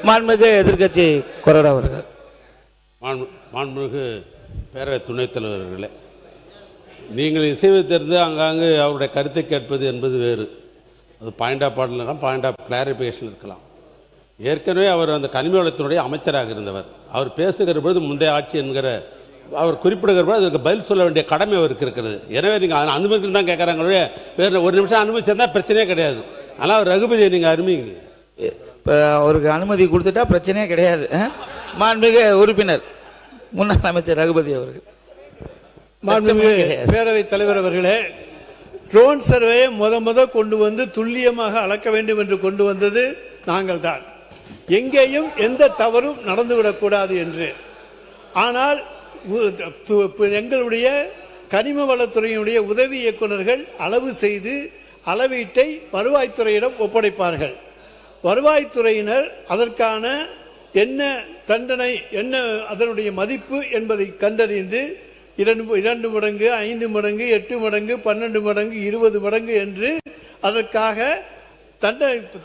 மாண்புமிகு எதிர்க்கட்சி கொறடா அவர்கள். மாண்புமிகு பேரவை துணைத் தலைவர்களே, நீங்கள் இசைவை தெரிந்து அங்காங்கு அவருடைய கருத்தை கேட்பது என்பது வேறு. அது பாயிண்ட் ஆஃப் ஆர்டர் இருக்கலாம், பாயிண்ட் ஆஃப் கிளாரிஃபிகேஷன் இருக்கலாம். ஏற்கனவே அவர் அந்த கனிம வளத்தினுடைய அமைச்சராக இருந்தவர். அவர் பேசுகிற பொழுது முந்தைய ஆட்சி என்கிற அவர் குறிப்பிடுகிற போது அதுக்கு பதில் சொல்ல வேண்டிய கடமை அவருக்கு இருக்கிறது. எனவே நீங்கள் அனுமதி தான் கேட்குறாங்க, வேறு ஒரு நிமிஷம் அனுமதிச்சிருந்தா பிரச்சனையே கிடையாது. ஆனால் அவர் ரகுபதியை நீங்கள் அனுமதிங்க. இப்போ அவருக்கு அனுமதி கொடுத்துட்டா பிரச்சனையே கிடையாது. மாண்புமிகு உறுப்பினர் முன்னாள் அமைச்சர் ரகுபதி அவர்கள். மாண்புமிகு பேரவைத் தலைவர் அவர்களே, ட்ரோன் சர்வேயை முத கொண்டு வந்து துல்லியமாக அளக்க வேண்டும் என்று கொண்டு வந்தது நாங்கள் தான். எங்கேயும் எந்த தவறும் நடந்துவிடக்கூடாது என்று. ஆனால் எங்களுடைய கனிம வளத்துறையினுடைய உதவி இயக்குநர்கள் அளவு செய்து அளவீட்டை வருவாய்த்துறையிடம் ஒப்படைப்பார்கள். வருவாய்த்துறையினர் அதற்கான என்ன தண்டனை, என்ன அதனுடைய மதிப்பு என்பதை கண்டறிந்து 2 மடங்கு, 5 மடங்கு, 8 மடங்கு, 12 மடங்கு, 20 மடங்கு என்று அதற்காக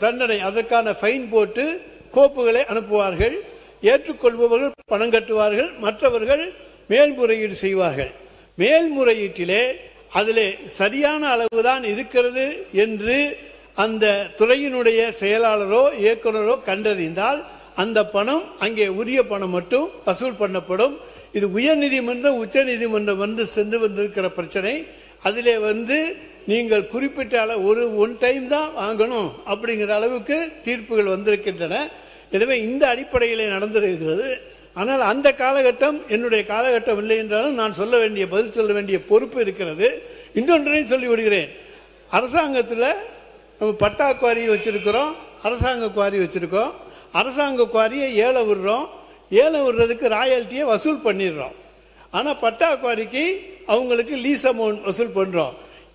தண்டனை அதற்கான ஃபைன் போட்டு கோப்புகளை அனுப்புவார்கள். ஏற்றுக்கொள்பவர்கள் பணம் கட்டுவார்கள், மற்றவர்கள் மேல்முறையீடு செய்வார்கள். மேல்முறையீட்டிலே அதிலே சரியான அளவுதான் இருக்கிறது என்று அந்த துறையினுடைய செயலாளரோ இயக்குநரோ கண்டறிந்தால் அந்த பணம் அங்கே உரிய பணம் மட்டும் வசூல் பண்ணப்படும். இது உயர்நீதிமன்றம் உச்ச நீதிமன்றம் வந்து சென்று வந்திருக்கிற பிரச்சனை. அதிலே நீங்கள் குறிப்பிட்ட அளவு ஒன் டைம் தான் வாங்கணும் அப்படிங்கிற அளவுக்கு தீர்ப்புகள் வந்திருக்கின்றன. எனவே இந்த அடிப்படையிலே நடந்திருக்கிறது. ஆனால் அந்த காலகட்டம் என்னுடைய காலகட்டம் இல்லை என்றாலும் நான் பதில் சொல்ல வேண்டிய பொறுப்பு இருக்கிறது. இன்னொன்றையும் சொல்லிவிடுகிறேன். அரசாங்கத்தில் நம்ம பட்டா குவாரி வச்சிருக்கிறோம், அரசாங்க குவாரி வச்சிருக்கோம். அரசாங்க குவாரியை ஏல விடுறோம், ஏல விடுறதுக்கு ராயல்ட்டியை வசூல் பண்ணிடுறோம். ஆனால் பட்டா குவாரிக்கு அவங்களுக்கு லீஸ் அமௌண்ட் வசூல் பண்ணுறோம்.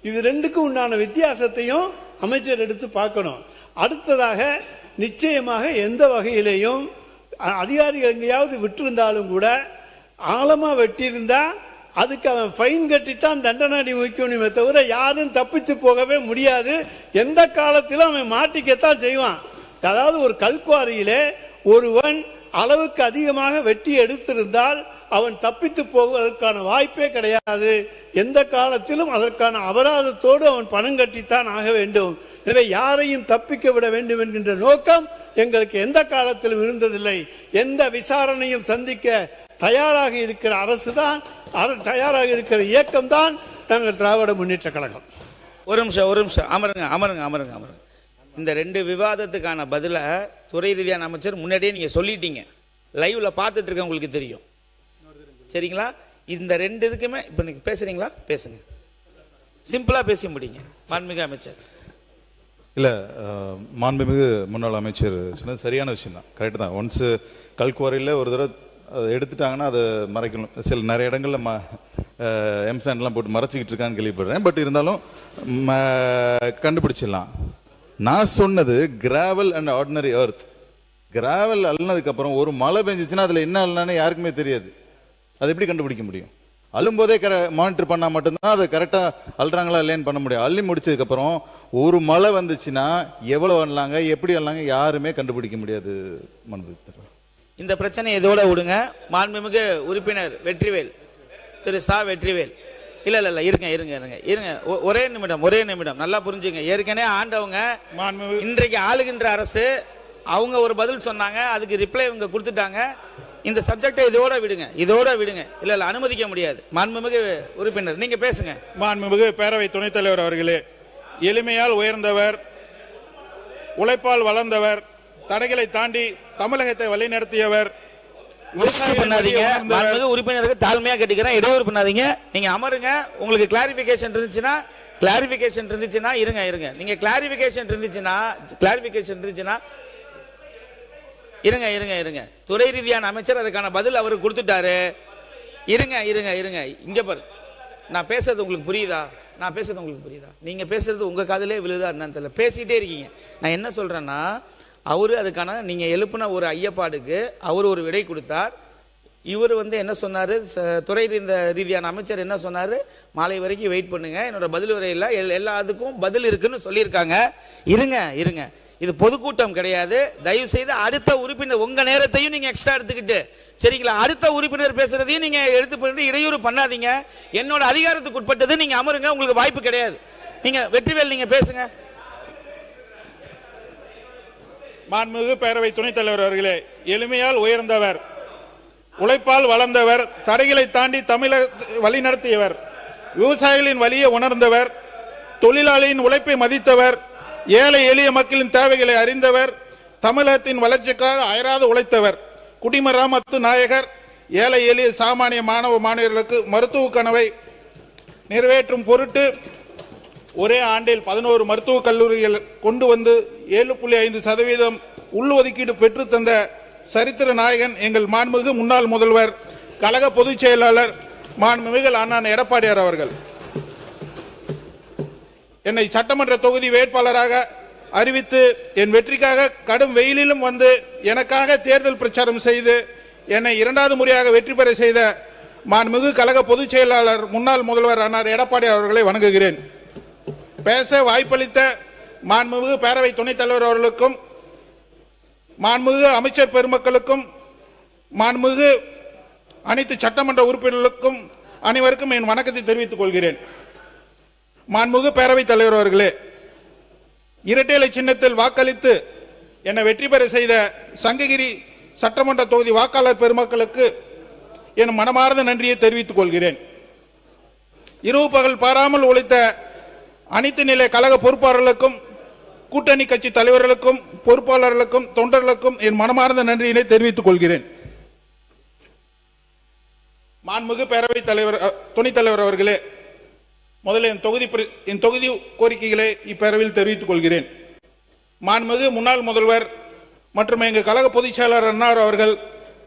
இது ரெண்டுக்கும் உண்டான வித்தியாசத்தையும் அமைச்சர் எடுத்து பார்க்கணும். அடுத்ததாக நிச்சயமாக எந்த வகையிலையும் அதிகாரிகள் எங்கேயாவது விட்டிருந்தாலும் கூட ஆழமாக வெட்டியிருந்தா அதுக்கு அவன் ஃபைன் கட்டித்தான் தண்டனை அனுபவிக்கணுமே தவிர யாரும் தப்பிச்சு போகவே முடியாது. எந்த காலத்திலும் அவன் மாட்டிக்கத்தான் செய்வான். அதாவது ஒரு கல்குவாரியிலே ஒருவன் அளவுக்கு அதிகமாக வெட்டி எடுத்திருந்தால் அவன் தப்பித்து போவதற்கான வாய்ப்பே கிடையாது. எந்த காலத்திலும் அதற்கான அபராதத்தோடு அவன் பணம் கட்டித்தான் ஆக வேண்டும். எனவே யாரையும் தப்பிக்க விட வேண்டும் என்கின்ற நோக்கம் எங்களுக்கு எந்த காலத்திலும் இருந்ததில்லை. எந்த விசாரணையும் சந்திக்க தயாராக இருக்கிற அரசு தான், தயாராக இருக்கிற இயக்கம் தான் நாங்கள் திராவிட முன்னேற்ற கழகம். ஒரு நிமிஷம் அமருங்க. இந்த 2 விவாதத்துக்கான பதில துறை ரீதியான அமைச்சர் முன்னாடியே நீங்க சொல்லிட்டீங்க. லைவ்ல பார்த்துட்டு இருக்க உங்களுக்கு தெரியும். சரிங்களா? இந்த 2 இதுக்குமே இப்ப நீங்க பேசுறீங்களா? பேசுங்க, சிம்பிளா பேசி முடிங்க. மாண்புமிகு அமைச்சர். இல்லை, மாண்புமிகு முன்னாள் அமைச்சர் சொன்னது சரியான விஷயம் தான், கரெக்டு தான். ஒன்ஸ் கல்குவாரியில் ஒரு தடவை அதை எடுத்துட்டாங்கன்னா அதை மறைக்கணும். நிறைய இடங்களில் எம்சாண்ட்லாம் போட்டு மறைச்சிக்கிட்டு இருக்கான்னு கேள்விப்படுறேன். பட் இருந்தாலும் கண்டுபிடிச்சிடலாம். நான் சொன்னது gravel and ordinary earth. Gravel அள்ளினதுக்கப்புறம் ஒரு மழை பெஞ்சிச்சுன்னா அதில் என்ன அள்ளினான்னு யாருக்குமே தெரியாது. அது எப்படி கண்டுபிடிக்க முடியும்? அள்ளும்போதே மானிட்டர் பண்ணால் மட்டும்தான் அதை கரெக்டாக அள்ளுறாங்களா இல்லைன்னு பண்ண முடியும். அள்ளி முடிச்சதுக்கப்புறம் ஒரு மழை வந்துச்சுன்னா எவ்வளோ அள்ளாங்க, எப்படி அள்ளாங்க, யாருமே கண்டுபிடிக்க முடியாது. இந்த பிரச்சனை இதோட விடுங்க. மாண்புமிகு உறுப்பினர் வெற்றிவேல், திரு சா வெற்றிவேல். இல்ல இருங்க ஒரே நிமிடம் நல்லா புரிஞ்சுங்க. ஏற்கனவே ஆண்டவங்க இன்றைக்கு ஆளுகின்ற அரசு அவங்க ஒரு பதில் சொன்னாங்க, அதுக்கு ரிப்ளை இவங்க கொடுத்துட்டாங்க. இந்த சப்ஜெக்டை இதோட விடுங்க. இல்ல அனுமதிக்க முடியாது. மாண்புமிகு உறுப்பினர் நீங்க பேசுங்க. மாண்புமிகு பேரவை துணைத் தலைவர் அவர்களே, எளிமையால் உயர்ந்தவர், உழைப்பால் வளர்ந்தவர், தடைகளை தாண்டி தமிழகத்தை வழிநடத்தியவர். உறுப்பினருக்கு தாழ்மையா கேட்டுக்கிறேன், இடையூறு பண்ணாதீங்க. நீங்க அமருங்க. உங்களுக்கு கிளாரிபிகேஷன் இருந்துச்சுன்னா இருங்க. நீங்க கிளாரிபிகேஷன் இருந்துச்சுன்னா இருங்க. துறை ரீதியான அமைச்சர் அதுக்கான பதில் அவருக்கு கொடுத்துட்டாரு. இருங்க. இங்க பாரு, நான் பேசுறது உங்களுக்கு புரியுதா? நீங்க பேசுறது உங்க காதலே விழுதா என்னன்னு தெரியல. பேசிட்டே இருக்கீங்க. நான் என்ன சொல்றேன்னா, அவரு அதுக்கான நீங்க எழுப்பின ஒரு ஐயப்பாடுக்கு அவர் ஒரு விடை கொடுத்தார். இவர் என்ன சொன்னாரு, துறை ரீதியான அமைச்சர் என்ன சொன்னாரு, மாலை வரைக்கும் வெயிட் பண்ணுங்க, என்னோட பதில் வரையில் எல்லாத்துக்கும் பதில் இருக்குன்னு சொல்லியிருக்காங்க. இருங்க இது பொதுக்கூட்டம் கிடையாது. தயவு செய்து அடுத்த உறுப்பினர் உங்க நேரத்தையும் நீங்க எக்ஸ்ட்ரா எடுத்துக்கிட்டு, சரிங்களா, அடுத்த உறுப்பினர் பேசுறதையும் நீங்க எடுத்து போயிட்டு இடையூறு பண்ணாதீங்க. என்னோட அதிகாரத்துக்கு உட்பட்டது, நீங்க அமருங்க, உங்களுக்கு வாய்ப்பு கிடையாது. நீங்க வெற்றிவேல் நீங்க பேசுங்க. மாண்புமிகு பேரவை துணைத் தலைவர் அவர்களே, எளிமையால் உயர்ந்தவர், உழைப்பால் வளர்ந்தவர், தடைகளை தாண்டி தமிழகத்தை வழிநடத்தியவர், விவசாயிகளின் வலியை உணர்ந்தவர், தொழிலாளியின் உழைப்பை மதித்தவர், ஏழை எளிய மக்களின் தேவைகளை அறிந்தவர், தமிழகத்தின் வளர்ச்சிக்காக அயராது உழைத்தவர், குடிமராமத்து நாயகர், ஏழை எளிய சாமானிய மாணவ மாணவர்களுக்கு மருத்துவ கனவை நிறைவேற்றும் பொருட்டு ஒரே ஆண்டில் 11 மருத்துவக் கல்லூரிகள் கொண்டு வந்து 7.5% உள்ஒதுக்கீடு பெற்று தந்த சரித்திர நாயகன் எங்கள் மாண்புமிகு முன்னாள் முதல்வர், கழக பொதுச் செயலாளர் மாண்புமிகு அண்ணன் எடப்பாடியார் அவர்கள். என்னை சட்டமன்ற தொகுதி வேட்பாளராக அறிவித்து என் வெற்றிக்காக கடும் வெயிலிலும் வந்து எனக்காக தேர்தல் பிரச்சாரம் செய்து என்னை 2வது முறையாக வெற்றி பெற செய்த மாண்புமிகு கழக பொதுச் செயலாளர் முன்னாள் முதல்வர் அண்ணன் எடப்பாடியார் அவர்களை வணங்குகிறேன். பேச வாய்ப்பளித்த மாண்புமிகு பேரவை துணைத் தலைவர் அவர்களுக்கும், மாண்புமிகு அமைச்சர் பெருமக்களுக்கும், மாண்புமிகு அனைத்து சட்டமன்ற உறுப்பினர்களுக்கும் அனைவருக்கும் என் வணக்கத்தை தெரிவித்துக் கொள்கிறேன். மாண்புமிகு பேரவைத் தலைவர் அவர்களே, இரட்டை இலை சின்னத்தில் வாக்களித்து என்னை வெற்றி பெற செய்த சங்ககிரி சட்டமன்ற தொகுதி வாக்காளர் பெருமக்களுக்கு என் மனமார்ந்த நன்றியை தெரிவித்துக் கொள்கிறேன். இரவு பகல் பாராமல் உழைத்த அனைத்து நிலை கழக பொறுப்பாளர்களுக்கும், கூட்டணி கட்சி தலைவர்களுக்கும், பொறுப்பாளர்களுக்கும், தொண்டர்களுக்கும் என் மனமார்ந்த நன்றியினை தெரிவித்துக் கொள்கிறேன். மாண்புமிகு பேரவைத் தலைவர் துணைத் தலைவர் அவர்களே, முதல்ல என் தொகுதி கோரிக்கைகளை இப்பேரவையில் தெரிவித்துக் கொள்கிறேன். மாண்புமிகு முன்னாள் முதல்வர் மற்றும் எங்கள் கழக பொதுச் செயலாளர் அன்னார் அவர்கள்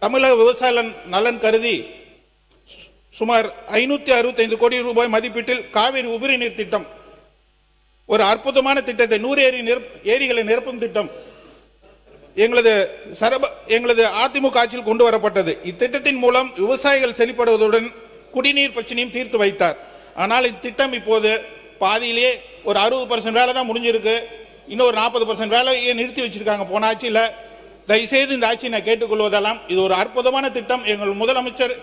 தமிழக விவசாய நலன் கருதி சுமார் 565 கோடி ரூபாய் மதிப்பீட்டில் காவிரி உபரி நீர் திட்டம், ஒரு அற்புதமான திட்டத்தை, 100 ஏரிகளை நிரப்பும் திட்டம் எங்களது அதிமுக ஆட்சியில் கொண்டு வரப்பட்டது. இத்திட்டத்தின் மூலம் விவசாயிகள் செழிப்படுவதுடன் குடிநீர் பிரச்சனையும் தீர்த்து வைத்தார். ஆனால் இத்திட்டம் இப்போது பாதியிலே ஒரு 60% வேலை தான் முடிஞ்சிருக்கு. இன்னொரு 40% வேலையை நிறுத்தி வச்சிருக்காங்க போன ஆட்சியில். தயவுசெய்து இந்த ஆட்சியை நான் கேட்டுக்கொள்வதெல்லாம், இது ஒரு அற்புதமான திட்டம். எங்கள் முதலமைச்சர்,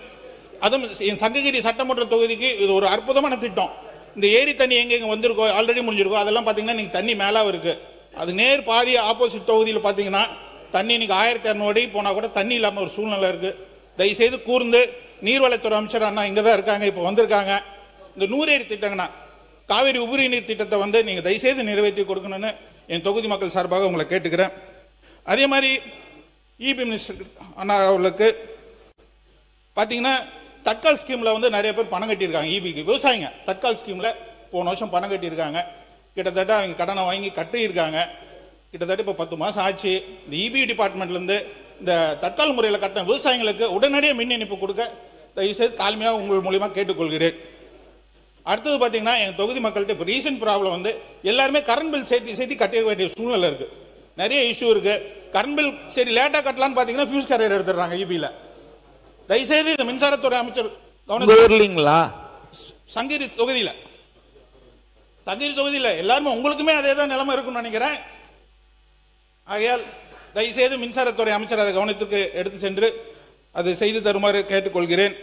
அதுவும் என் சங்ககிரி சட்டமன்ற தொகுதிக்கு இது ஒரு அற்புதமான திட்டம். இந்த ஏரி தண்ணி எங்கெங்க வந்திருக்கோ, ஆல்ரெடி முடிஞ்சிருக்கோ, அதெல்லாம் பார்த்தீங்கன்னா இன்னைக்கு தண்ணி மேலாக இருக்கு. அது நேர் பாதி ஆப்போசிட் தொகுதியில் பார்த்தீங்கன்னா தண்ணி இன்னைக்கு 1200 அடி போனால் கூட தண்ணி இல்லாமல் ஒரு சூழ்நிலை இருக்கு. தயவுசெய்து கூர்ந்து நீர்வளத்துறை அமைச்சர் அண்ணா இங்கே தான் இருக்காங்க, இப்போ வந்திருக்காங்க. இந்த 100 ஏரி திட்டங்கண்ணா, காவிரி உபரி நீர் திட்டத்தை வந்து நீங்கள் தயவுசெய்து நிறைவேற்றி கொடுக்கணும்னு என் தொகுதி மக்கள் சார்பாக உங்களை கேட்டுக்கிறேன். அதே மாதிரி இபி மினிஸ்டர் அண்ணா அவர்களுக்கு பார்த்தீங்கன்னா தட்கால் ஸ்கீம்ல வந்து நிறைய பேர் பணம் கட்டியிருக்காங்க. இபிக்கு விவசாயிங்க தட்கால் ஸ்கீம்ல போன வருஷம் பணம் கட்டியிருக்காங்க. கிட்டத்தட்ட அவங்க கடனை வாங்கி கட்டியிருக்காங்க. கிட்டத்தட்ட இப்போ 10 மாதம் ஆச்சு. இந்த இபி டிபார்ட்மெண்ட்லேருந்து இந்த தட்கால் முறையில் கட்டின விவசாயிகளுக்கு உடனடியாக மின் இணைப்பு கொடுக்க தயவுசெய்து தாழ்மையாக உங்கள் மூலியமாக கேட்டுக்கொள்கிறேன். அடுத்தது பார்த்தீங்கன்னா எங்கள் தொகுதி மக்கள்கிட்ட இப்போ ரீசன்ட் ப்ராப்ளம் வந்து எல்லாருமே கரண்ட் பில் சேர்த்து கட்ட வேண்டிய சூழ்நிலை இருக்கு. நிறைய இஷ்யூ இருக்கு. கரண்ட் பில் சரி லேட்டாக கட்டலான்னு பார்த்தீங்கன்னா ஃபியூஸ் கேரியர் எடுத்துடுறாங்க இபியில். தயவுசெய்து இந்த மின்சாரத்துறை அமைச்சர் கவனிங்களா. சங்ககிரி தொகுதியில் எல்லாருமே உங்களுக்குமே அதே தான் நிலைமை இருக்குன்னு நினைக்கிறேன். ஆகையால் தயவுசெய்து மின்சாரத்துறை அமைச்சர் அதை கவனத்துக்கு எடுத்து சென்று அதை செய்து தருமாறு கேட்டுக்கொள்கிறேன்.